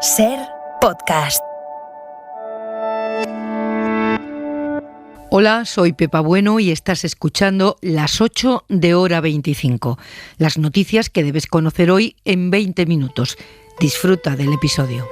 SER Podcast. Hola, soy Pepa Bueno y estás escuchando Las 8 de Hora 25. Las noticias que debes conocer hoy en 20 minutos. Disfruta del episodio.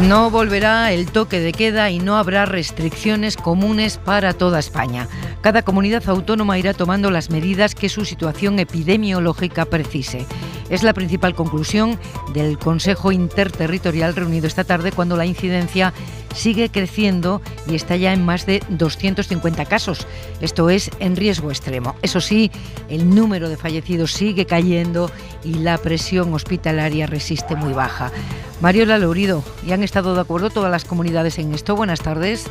No volverá el toque de queda y no habrá restricciones comunes para toda España. Cada comunidad autónoma irá tomando las medidas que su situación epidemiológica precise. Es la principal conclusión del Consejo Interterritorial reunido esta tarde, cuando la incidencia sigue creciendo y está ya en más de 250 casos. Esto es en riesgo extremo. Eso sí, el número de fallecidos sigue cayendo y la presión hospitalaria resiste muy baja. Mariola Lourido, ¿y han estado de acuerdo todas las comunidades en esto? Buenas tardes.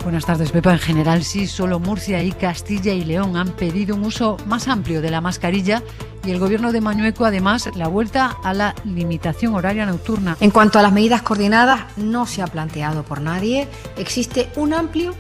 Buenas tardes, Pepa. En general sí, solo Murcia y Castilla y León han pedido un uso más amplio de la mascarilla y el gobierno de Mañueco, además, la vuelta a la limitación horaria nocturna. En cuanto a las medidas coordinadas, no se ha planteado por nadie. Existe un amplio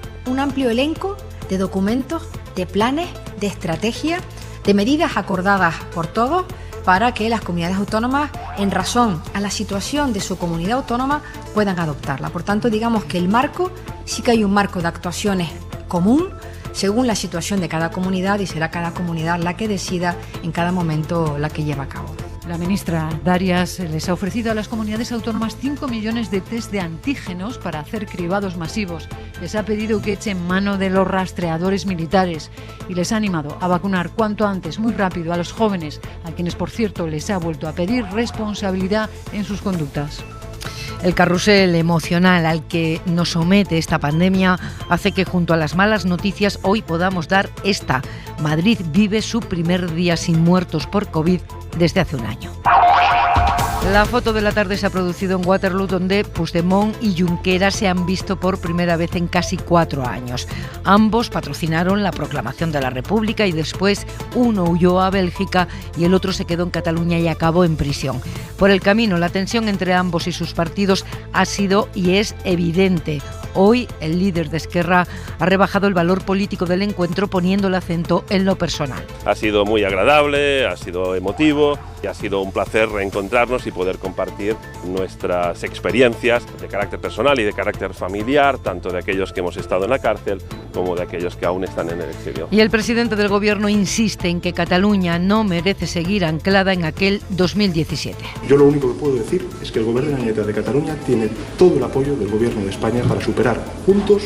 elenco de documentos, de planes, de estrategias, de medidas acordadas por todos para que las comunidades autónomas, en razón a la situación de su comunidad autónoma, puedan adoptarla. Por tanto, digamos que el marco, sí que hay un marco de actuaciones común según la situación de cada comunidad, y será cada comunidad la que decida en cada momento la que lleva a cabo. La ministra Darias les ha ofrecido a las comunidades autónomas 5 millones de test de antígenos para hacer cribados masivos. Les ha pedido que echen mano de los rastreadores militares y les ha animado a vacunar cuanto antes, muy rápido, a los jóvenes, a quienes, por cierto, les ha vuelto a pedir responsabilidad en sus conductas. El carrusel emocional al que nos somete esta pandemia hace que, junto a las malas noticias, hoy podamos dar esta: Madrid vive su primer día sin muertos por COVID desde hace un año. La foto de la tarde se ha producido en Waterloo, donde Puigdemont y Junqueras se han visto por primera vez en casi 4 años. Ambos patrocinaron la proclamación de la República y después uno huyó a Bélgica y el otro se quedó en Cataluña y acabó en prisión. Por el camino, la tensión entre ambos y sus partidos ha sido y es evidente. Hoy, el líder de Esquerra ha rebajado el valor político del encuentro, poniendo el acento en lo personal. Ha sido muy agradable, ha sido emotivo y ha sido un placer reencontrarnos y poder compartir nuestras experiencias de carácter personal y de carácter familiar, tanto de aquellos que hemos estado en la cárcel como de aquellos que aún están en el exilio. Y el presidente del gobierno insiste en que Cataluña no merece seguir anclada en aquel 2017. Yo lo único que puedo decir es que el gobierno de la Generalitat de Cataluña tiene todo el apoyo del gobierno de España para superar juntos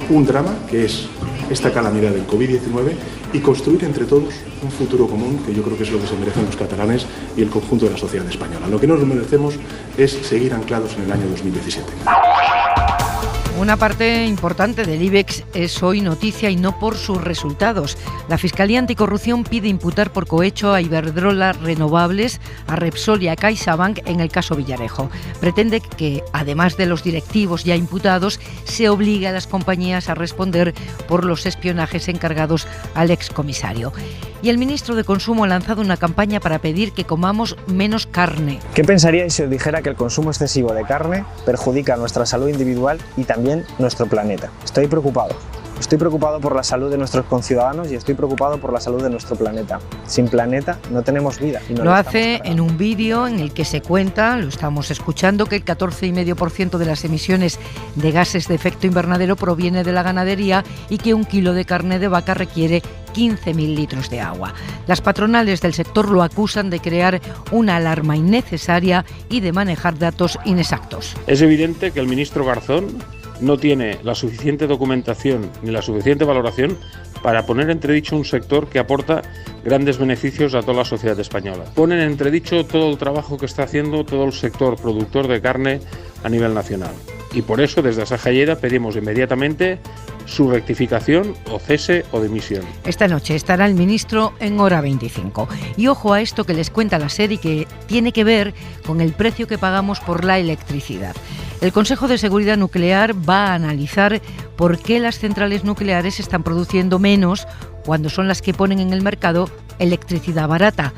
un drama que es esta calamidad del COVID-19 y construir entre todos un futuro común, que yo creo que es lo que se merecen los catalanes y el conjunto de la sociedad española. Lo que no nos merecemos es seguir anclados en el año 2017. Una parte importante del IBEX es hoy noticia y no por sus resultados. La Fiscalía Anticorrupción pide imputar por cohecho a Iberdrola Renovables, a Repsol y a CaixaBank en el caso Villarejo. Pretende que, además de los directivos ya imputados, se obligue a las compañías a responder por los espionajes encargados al excomisario. Y el ministro de Consumo ha lanzado una campaña para pedir que comamos menos carne. ¿Qué pensaríais si os dijera que el consumo excesivo de carne perjudica nuestra salud individual y también nuestro planeta? Estoy preocupado. Estoy preocupado por la salud de nuestros conciudadanos y estoy preocupado por la salud de nuestro planeta. Sin planeta no tenemos vida. Y no lo hace en un vídeo en el que se cuenta, lo estamos escuchando, que el 14,5% de las emisiones de gases de efecto invernadero proviene de la ganadería y que 1 kilo de carne de vaca requiere 15.000 litros de agua. Las patronales del sector lo acusan de crear una alarma innecesaria y de manejar datos inexactos. Es evidente que el ministro Garzón no tiene la suficiente documentación ni la suficiente valoración para poner en entredicho un sector que aporta grandes beneficios a toda la sociedad española. Pone en entredicho todo el trabajo que está haciendo todo el sector productor de carne a nivel nacional. Y por eso, desde Asaja Lleida, pedimos inmediatamente su rectificación o cese o dimisión. Esta noche estará el ministro en Hora 25. Y ojo a esto que les cuenta la SER y que tiene que ver con el precio que pagamos por la electricidad. El Consejo de Seguridad Nuclear va a analizar por qué las centrales nucleares están produciendo menos cuando son las que ponen en el mercado electricidad barata.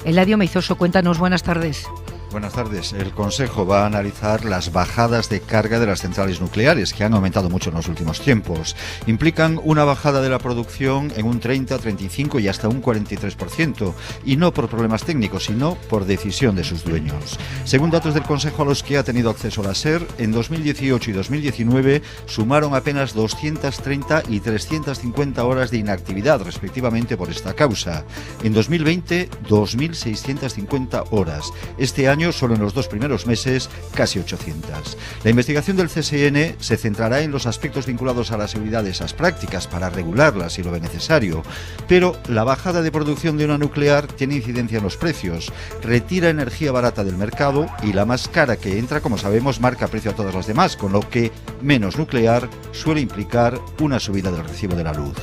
Eladio Meizoso, cuéntanos, buenas tardes. Buenas tardes. El Consejo va a analizar las bajadas de carga de las centrales nucleares, que han aumentado mucho en los últimos tiempos. Implican una bajada de la producción en un 30, 35 y hasta un 43%, y no por problemas técnicos, sino por decisión de sus dueños. Según datos del Consejo a los que ha tenido acceso la SER, en 2018 y 2019 sumaron apenas 230 y 350 horas de inactividad, respectivamente, por esta causa. En 2020, 2.650 horas. Este año, solo en los 2 primeros meses, casi 800. La investigación del CSN se centrará en los aspectos vinculados a la seguridad de esas prácticas para regularlas si lo ve necesario. Pero la bajada de producción de una nuclear tiene incidencia en los precios, retira energía barata del mercado y la más cara que entra, como sabemos, marca precio a todas las demás, con lo que menos nuclear suele implicar una subida del recibo de la luz.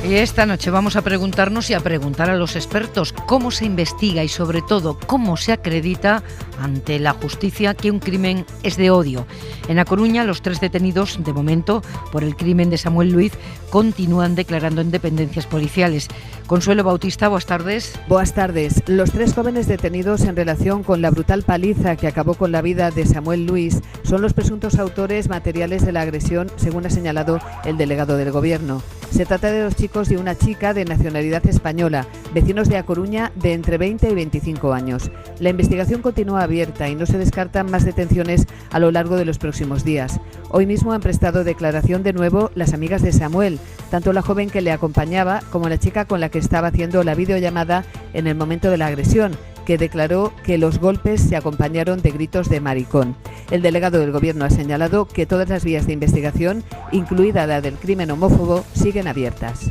Y esta noche vamos a preguntarnos y a preguntar a los expertos cómo se investiga y, sobre todo, cómo se acredita ante la justicia que un crimen es de odio. En A Coruña, los 3 detenidos, de momento, por el crimen de Samuel Luiz, continúan declarando en dependencias policiales. Consuelo Bautista, buenas tardes. Buenas tardes. Los 3 jóvenes detenidos en relación con la brutal paliza que acabó con la vida de Samuel Luiz son los presuntos autores materiales de la agresión, según ha señalado el delegado del Gobierno. Se trata de 2 chicos y una chica de nacionalidad española, vecinos de A Coruña de entre 20 y 25 años. La investigación continúa abierta y no se descartan más detenciones a lo largo de los próximos días. Hoy mismo han prestado declaración de nuevo las amigas de Samuel, tanto la joven que le acompañaba como la chica con la que estaba haciendo la videollamada en el momento de la agresión, que declaró que los golpes se acompañaron de gritos de maricón. El delegado del Gobierno ha señalado que todas las vías de investigación, incluida la del crimen homófobo, siguen abiertas.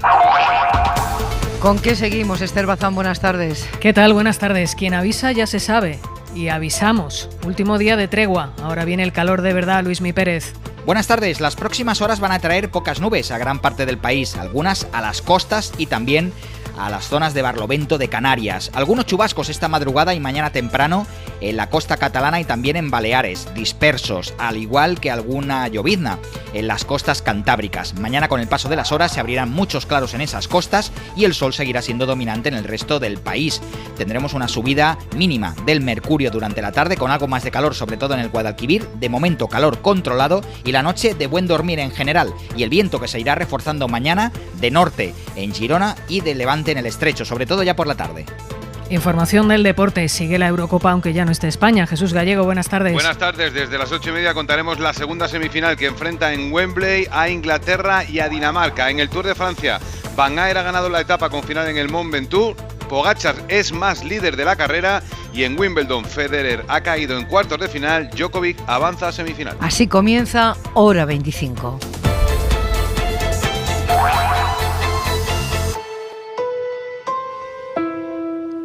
¿Con qué seguimos, Esther Bazán? Buenas tardes. ¿Qué tal? Buenas tardes. Quien avisa ya se sabe. Y avisamos. Último día de tregua. Ahora viene el calor de verdad, Luismi Pérez. Buenas tardes. Las próximas horas van a traer pocas nubes a gran parte del país, algunas a las costas y también a las zonas de Barlovento de Canarias. Algunos chubascos esta madrugada y mañana temprano en la costa catalana y también en Baleares, dispersos, al igual que alguna llovizna en las costas cantábricas. Mañana, con el paso de las horas, se abrirán muchos claros en esas costas y el sol seguirá siendo dominante en el resto del país. Tendremos una subida mínima del mercurio durante la tarde, con algo más de calor, sobre todo en el Guadalquivir. De momento, calor controlado, y la noche de buen dormir en general, y el viento que se irá reforzando mañana de norte en Girona y de levante en el estrecho, sobre todo ya por la tarde. Información del deporte. Sigue la Eurocopa, aunque ya no esté España. Jesús Gallego, buenas tardes. Buenas tardes. Desde las 8:30 contaremos la segunda semifinal que enfrenta en Wembley a Inglaterra y a Dinamarca. En el Tour de Francia, Van Aert ha ganado la etapa con final en el Mont Ventoux. Pogačar es más líder de la carrera, y en Wimbledon Federer ha caído en cuartos de final. Djokovic avanza a semifinal. Así comienza Hora 25.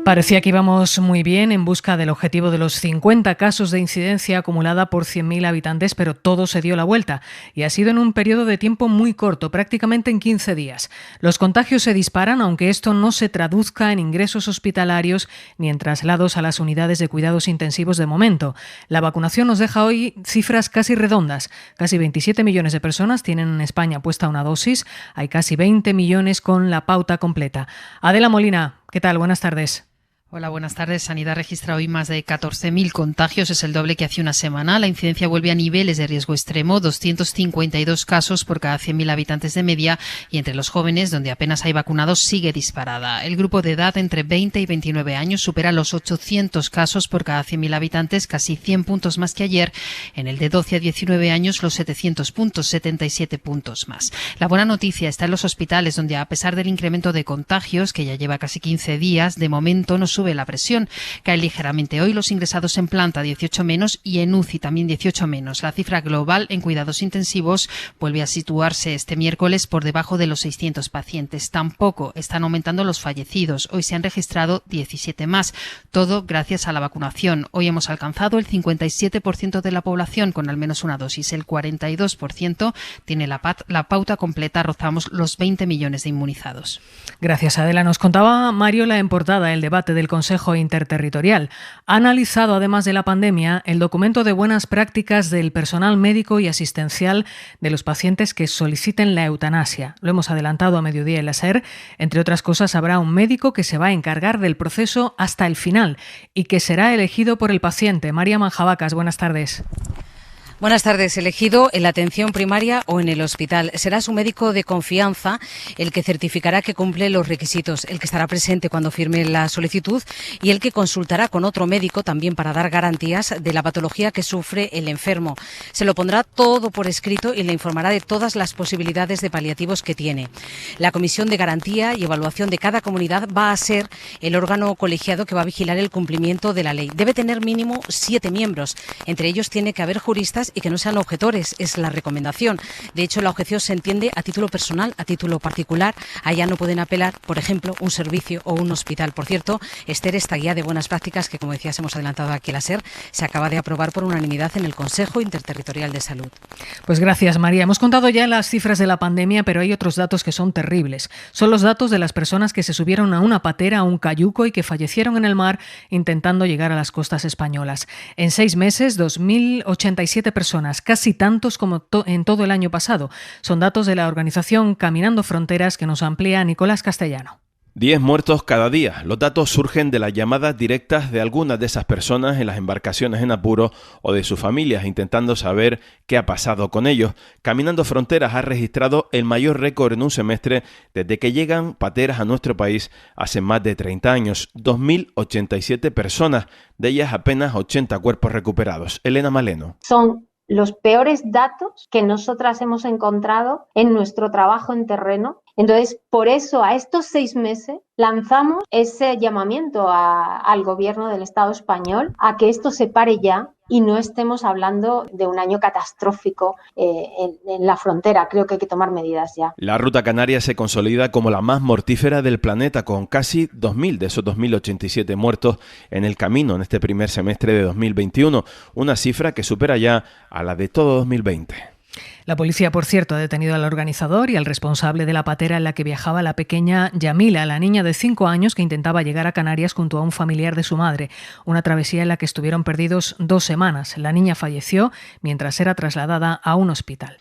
Parecía que íbamos muy bien en busca del objetivo de los 50 casos de incidencia acumulada por 100.000 habitantes, pero todo se dio la vuelta, y ha sido en un periodo de tiempo muy corto, prácticamente en 15 días. Los contagios se disparan, aunque esto no se traduzca en ingresos hospitalarios ni en traslados a las unidades de cuidados intensivos de momento. La vacunación nos deja hoy cifras casi redondas. Casi 27 millones de personas tienen en España puesta una dosis. Hay casi 20 millones con la pauta completa. Adela Molina, ¿qué tal? Buenas tardes. Hola, buenas tardes. Sanidad registra hoy más de 14.000 contagios, es el doble que hace una semana. La incidencia vuelve a niveles de riesgo extremo, 252 casos por cada 100.000 habitantes de media, y entre los jóvenes, donde apenas hay vacunados, sigue disparada. El grupo de edad entre 20 y 29 años supera los 800 casos por cada 100.000 habitantes, casi 100 puntos más que ayer. En el de 12 a 19 años, los 700 puntos, 77 puntos más. La buena noticia está en los hospitales, donde a pesar del incremento de contagios, que ya lleva casi 15 días, de momento no sube la presión. Cae ligeramente hoy los ingresados en planta, 18 menos, y en UCI también 18 menos. La cifra global en cuidados intensivos vuelve a situarse este miércoles por debajo de los 600 pacientes. Tampoco están aumentando los fallecidos. Hoy se han registrado 17 más. Todo gracias a la vacunación. Hoy hemos alcanzado el 57% de la población con al menos una dosis. El 42% tiene la pauta completa. Rozamos los 20 millones de inmunizados. Gracias, Adela. Nos contaba Mario la en portada el debate del Consejo Interterritorial. Ha analizado, además de la pandemia, el documento de buenas prácticas del personal médico y asistencial de los pacientes que soliciten la eutanasia. Lo hemos adelantado a mediodía en la SER. Entre otras cosas, habrá un médico que se va a encargar del proceso hasta el final y que será elegido por el paciente. María Manjabacas, buenas tardes. Buenas tardes. Elegido en la atención primaria o en el hospital. Será su médico de confianza el que certificará que cumple los requisitos, el que estará presente cuando firme la solicitud y el que consultará con otro médico también para dar garantías de la patología que sufre el enfermo. Se lo pondrá todo por escrito y le informará de todas las posibilidades de paliativos que tiene. La Comisión de Garantía y Evaluación de cada comunidad va a ser el órgano colegiado que va a vigilar el cumplimiento de la ley. Debe tener mínimo 7 miembros. Entre ellos tiene que haber juristas y que no sean objetores, es la recomendación. De hecho, la objeción se entiende a título personal, a título particular. Allá no pueden apelar, por ejemplo, un servicio o un hospital. Por cierto, Esther, esta guía de buenas prácticas que, como decías, hemos adelantado aquí en la SER, se acaba de aprobar por unanimidad en el Consejo Interterritorial de Salud. Pues gracias, María. Hemos contado ya las cifras de la pandemia, pero hay otros datos que son terribles. Son los datos de las personas que se subieron a una patera, a un cayuco y que fallecieron en el mar intentando llegar a las costas españolas. En 6 meses, 2.087 personas, casi tantos como en todo el año pasado. Son datos de la organización Caminando Fronteras que nos amplía Nicolás Castellano. 10 muertos cada día. Los datos surgen de las llamadas directas de algunas de esas personas en las embarcaciones en apuro o de sus familias intentando saber qué ha pasado con ellos. Caminando Fronteras ha registrado el mayor récord en un semestre desde que llegan pateras a nuestro país hace más de 30 años. 2.087 personas, de ellas apenas 80 cuerpos recuperados. Elena Maleno. Son los peores datos que nosotras hemos encontrado en nuestro trabajo en terreno. Entonces, por eso, a estos 6 meses, lanzamos ese llamamiento al gobierno del Estado español a que esto se pare ya y no estemos hablando de un año catastrófico en la frontera. Creo que hay que tomar medidas ya. La ruta canaria se consolida como la más mortífera del planeta, con casi 2.000 de esos 2.087 muertos en el camino en este primer semestre de 2021, una cifra que supera ya a la de todo 2020. La policía, por cierto, ha detenido al organizador y al responsable de la patera en la que viajaba la pequeña Yamila, la niña de 5 años que intentaba llegar a Canarias junto a un familiar de su madre. Una travesía en la que estuvieron perdidos 2 semanas. La niña falleció mientras era trasladada a un hospital.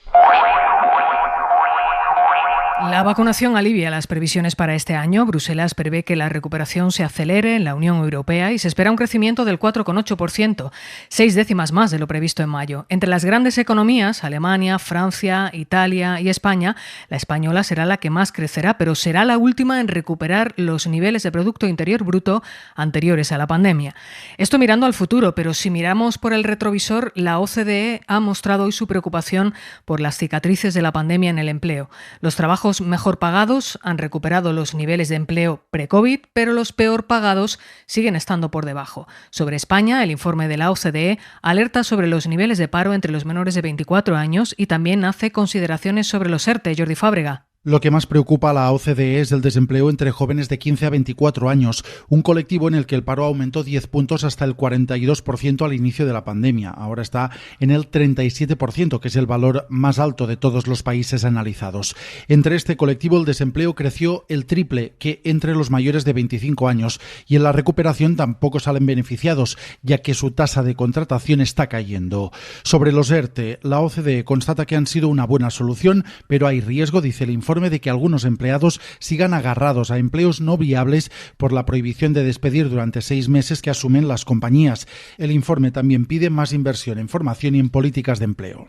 La vacunación alivia las previsiones para este año. Bruselas prevé que la recuperación se acelere en la Unión Europea y se espera un crecimiento del 4,8%, 6 décimas más de lo previsto en mayo. Entre las grandes economías, Alemania, Francia, Italia y España, la española será la que más crecerá, pero será la última en recuperar los niveles de Producto Interior Bruto anteriores a la pandemia. Esto mirando al futuro, pero si miramos por el retrovisor, la OCDE ha mostrado hoy su preocupación por las cicatrices de la pandemia en el empleo. Los trabajos mejor pagados han recuperado los niveles de empleo pre-COVID, pero los peor pagados siguen estando por debajo. Sobre España, el informe de la OCDE alerta sobre los niveles de paro entre los menores de 24 años y también hace consideraciones sobre los ERTE. Jordi Fábrega. Lo que más preocupa a la OCDE es el desempleo entre jóvenes de 15 a 24 años, un colectivo en el que el paro aumentó 10 puntos hasta el 42% al inicio de la pandemia. Ahora está en el 37%, que es el valor más alto de todos los países analizados. Entre este colectivo el desempleo creció el triple que entre los mayores de 25 años y en la recuperación tampoco salen beneficiados, ya que su tasa de contratación está cayendo. Sobre los ERTE, la OCDE constata que han sido una buena solución, pero hay riesgo, dice el informe, de que algunos empleados sigan agarrados a empleos no viables por la prohibición de despedir durante 6 meses que asumen las compañías. El informe también pide más inversión en formación y en políticas de empleo.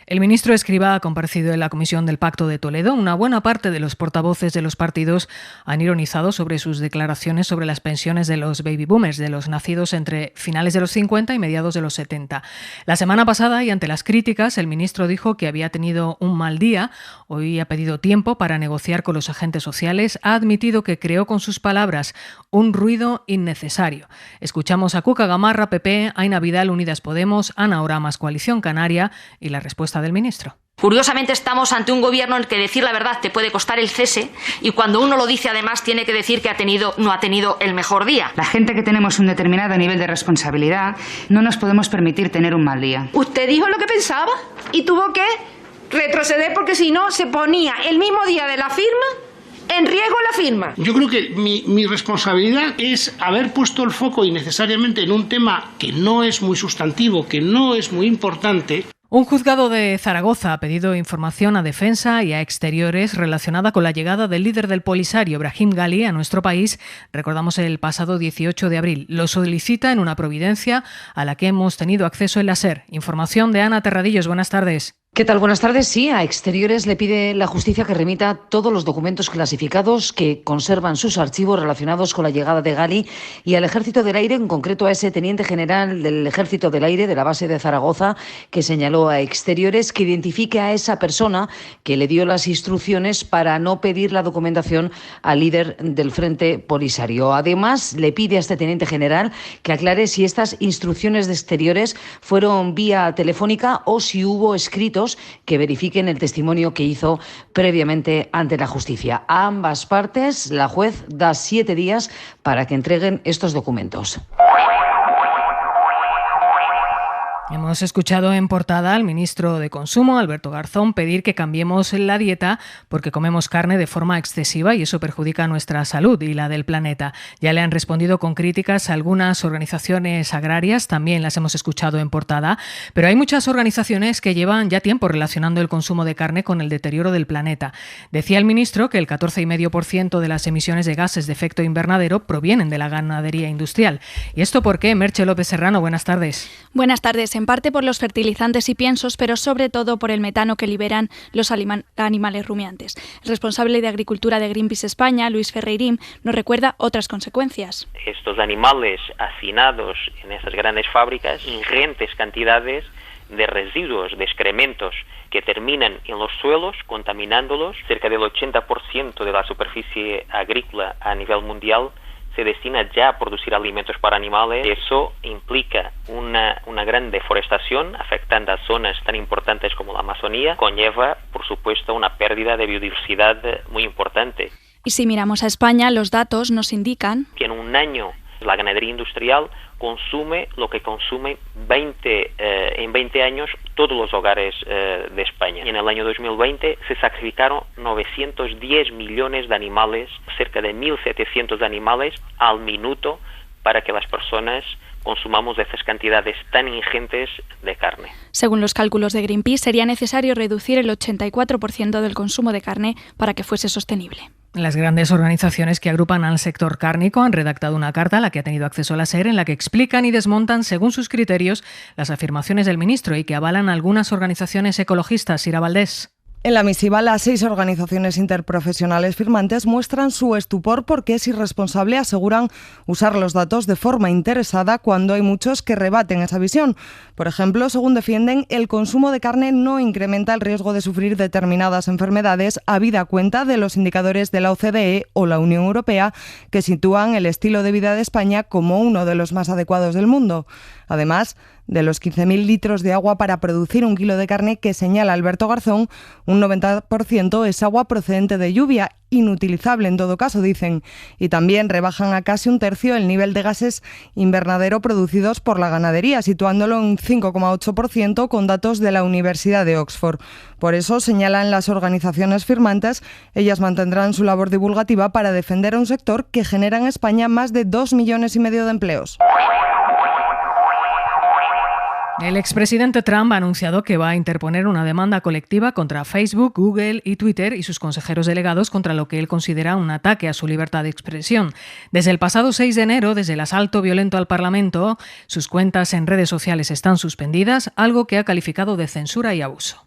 El ministro Escrivá ha comparecido en la Comisión del Pacto de Toledo. Una buena parte de los portavoces de los partidos han ironizado sobre sus declaraciones sobre las pensiones de los baby boomers, de los nacidos entre finales de los 50 y mediados de los 70. La semana pasada, y ante las críticas, el ministro dijo que había tenido un mal día. Hoy ha pedido tiempo para negociar con los agentes sociales. Ha admitido que creó, con sus palabras, un ruido innecesario. Escuchamos a Cuca Gamarra, PP, Aina Vidal, Unidas Podemos, Ana Oramas, Coalición Canaria, y la respuesta del ministro. Curiosamente estamos ante un gobierno en el que decir la verdad te puede costar el cese y cuando uno lo dice además tiene que decir que no ha tenido el mejor día. La gente que tenemos un determinado nivel de responsabilidad no nos podemos permitir tener un mal día. Usted dijo lo que pensaba y tuvo que retroceder porque si no se ponía el mismo día de la firma en riesgo la firma. Yo creo que mi responsabilidad es haber puesto el foco innecesariamente en un tema que no es muy sustantivo, que no es muy importante. Un juzgado de Zaragoza ha pedido información a Defensa y a Exteriores relacionada con la llegada del líder del Polisario, Brahim Ghali, a nuestro país, recordamos el pasado 18 de abril. Lo solicita en una providencia a la que hemos tenido acceso en la SER. Información de Ana Terradillos. Buenas tardes. ¿Qué tal? Buenas tardes. Sí, a Exteriores le pide la justicia que remita todos los documentos clasificados que conservan sus archivos relacionados con la llegada de Ghali y al Ejército del Aire, en concreto a ese teniente general del Ejército del Aire de la base de Zaragoza que señaló a Exteriores que identifique a esa persona que le dio las instrucciones para no pedir la documentación al líder del Frente Polisario. Además, le pide a este teniente general que aclare si estas instrucciones de Exteriores fueron vía telefónica o si hubo escritos que verifiquen el testimonio que hizo previamente ante la justicia. A ambas partes, la juez da 7 días para que entreguen estos documentos. Hemos escuchado en portada al ministro de Consumo, Alberto Garzón, pedir que cambiemos la dieta porque comemos carne de forma excesiva y eso perjudica nuestra salud y la del planeta. Ya le han respondido con críticas a algunas organizaciones agrarias, también las hemos escuchado en portada, pero hay muchas organizaciones que llevan ya tiempo relacionando el consumo de carne con el deterioro del planeta. Decía el ministro que el 14,5% de las emisiones de gases de efecto invernadero provienen de la ganadería industrial. ¿Y esto por qué? Merche López Serrano, buenas tardes. Buenas tardes. En parte por los fertilizantes y piensos, pero sobre todo por el metano que liberan los animales rumiantes. El responsable de Agricultura de Greenpeace España, Luis Ferreirín, nos recuerda otras consecuencias. Estos animales hacinados en estas grandes fábricas, ingentes cantidades de residuos, de excrementos que terminan en los suelos, contaminándolos. Cerca del 80% de la superficie agrícola a nivel mundial se destina ya a producir alimentos para animales. Eso implica una gran deforestación, afectando a zonas tan importantes como la Amazonía. Conlleva, por supuesto, una pérdida de biodiversidad muy importante. Y si miramos a España, los datos nos indican que en un año la ganadería industrial consume lo que consume en 20 años todos los hogares de España. Y en el año 2020 se sacrificaron 910 millones de animales, cerca de 1.700 animales al minuto para que las personas consumamos esas cantidades tan ingentes de carne. Según los cálculos de Greenpeace, sería necesario reducir el 84% del consumo de carne para que fuese sostenible. Las grandes organizaciones que agrupan al sector cárnico han redactado una carta a la que ha tenido acceso la SER en la que explican y desmontan según sus criterios las afirmaciones del ministro y que avalan algunas organizaciones ecologistas. Ira Valdés. En la misiva, las 6 organizaciones interprofesionales firmantes muestran su estupor porque es irresponsable, aseguran, usar los datos de forma interesada cuando hay muchos que rebaten esa visión. Por ejemplo, según defienden, el consumo de carne no incrementa el riesgo de sufrir determinadas enfermedades, habida cuenta de los indicadores de la OCDE o la Unión Europea, que sitúan el estilo de vida de España como uno de los más adecuados del mundo. Además, de los 15.000 litros de agua para producir 1 kilo de carne que señala Alberto Garzón, un 90% es agua procedente de lluvia, inutilizable en todo caso, dicen. Y también rebajan a casi 1/3 el nivel de gases invernadero producidos por la ganadería, situándolo en 5,8% con datos de la Universidad de Oxford. Por eso, señalan las organizaciones firmantes, ellas mantendrán su labor divulgativa para defender a un sector que genera en España más de 2,5 millones de empleos. El expresidente Trump ha anunciado que va a interponer una demanda colectiva contra Facebook, Google y Twitter y sus consejeros delegados contra lo que él considera un ataque a su libertad de expresión. Desde el pasado 6 de enero, desde el asalto violento al Parlamento, sus cuentas en redes sociales están suspendidas, algo que ha calificado de censura y abuso.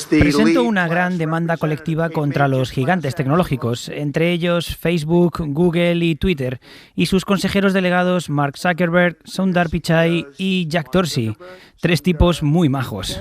Presento una gran demanda colectiva contra los gigantes tecnológicos, entre ellos Facebook, Google y Twitter, y sus consejeros delegados Mark Zuckerberg, Sundar Pichai y Jack Dorsey, 3 tipos muy majos.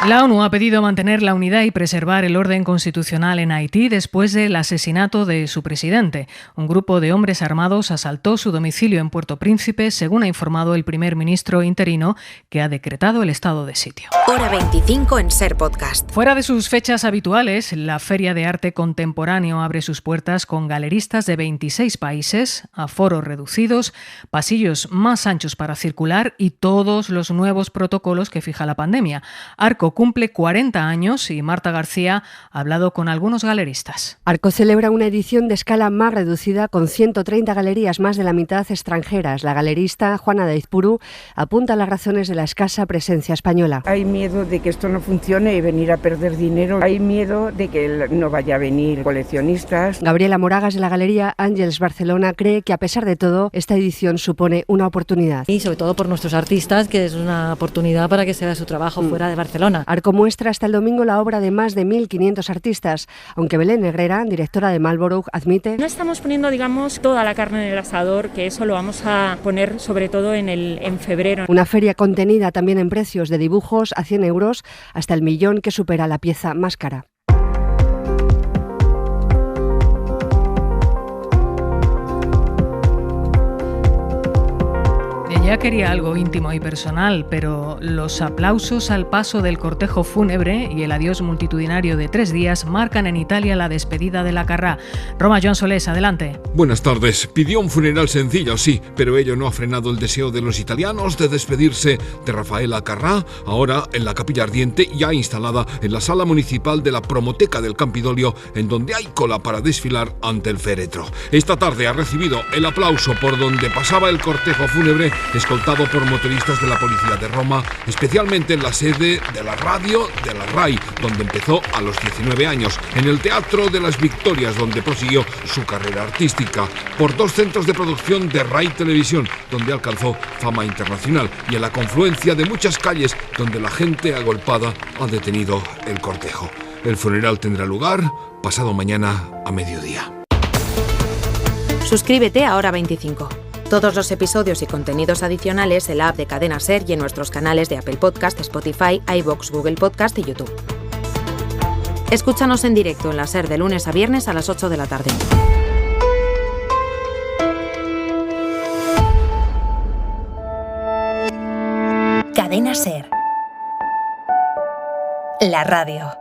La ONU ha pedido mantener la unidad y preservar el orden constitucional en Haití después del asesinato de su presidente. Un grupo de hombres armados asaltó su domicilio en Puerto Príncipe, según ha informado el primer ministro interino, que ha decretado el estado de sitio. Hora 25 en SER Podcast. Fuera de sus fechas habituales, la Feria de Arte Contemporáneo abre sus puertas con galeristas de 26 países, aforos reducidos, pasillos más anchos para circular y todos los nuevos protocolos que que fija la pandemia. Arco cumple 40 años y Marta García ha hablado con algunos galeristas. Arco celebra una edición de escala más reducida con 130 galerías, más de la mitad extranjeras. La galerista Juana de Aizpuru apunta a las razones de la escasa presencia española. Hay miedo de que esto no funcione y venir a perder dinero. Hay miedo de que no vaya a venir coleccionistas. Gabriela Moragas de la Galería Ángels Barcelona cree que a pesar de todo esta edición supone una oportunidad. Y sobre todo por nuestros artistas, que es una oportunidad para que se vea su trabajo fuera de Barcelona. Arco muestra hasta el domingo la obra de más de 1.500 artistas, aunque Belén Herrera, directora de Marlborough, admite: no estamos poniendo, digamos, toda la carne en el asador, que eso lo vamos a poner sobre todo en febrero. Una feria contenida también en precios de dibujos a 100 euros hasta el 1.000.000, que supera la pieza más cara. Ella quería algo íntimo y personal, pero los aplausos al paso del cortejo fúnebre y el adiós multitudinario de 3 días marcan en Italia la despedida de la Carrà. Roma, Joan Solés, adelante. Buenas tardes. Pidió un funeral sencillo, sí, pero ello no ha frenado el deseo de los italianos de despedirse de Raffaella Carrà, ahora en la capilla ardiente, ya instalada en la sala municipal de la Promoteca del Campidoglio, en donde hay cola para desfilar ante el féretro. Esta tarde ha recibido el aplauso por donde pasaba el cortejo fúnebre, escoltado por motoristas de la policía de Roma, especialmente en la sede de la radio de la RAI, donde empezó a los 19 años, en el Teatro de las Victorias, donde prosiguió su carrera artística, por 2 centros de producción de RAI Televisión, donde alcanzó fama internacional, y en la confluencia de muchas calles donde la gente agolpada ha detenido el cortejo. El funeral tendrá lugar pasado mañana a mediodía. Suscríbete a Hora 25. Todos los episodios y contenidos adicionales en la app de Cadena SER y en nuestros canales de Apple Podcast, Spotify, iVoox, Google Podcast y YouTube. Escúchanos en directo en la SER de lunes a viernes a las 8 de la tarde. Cadena SER. La radio.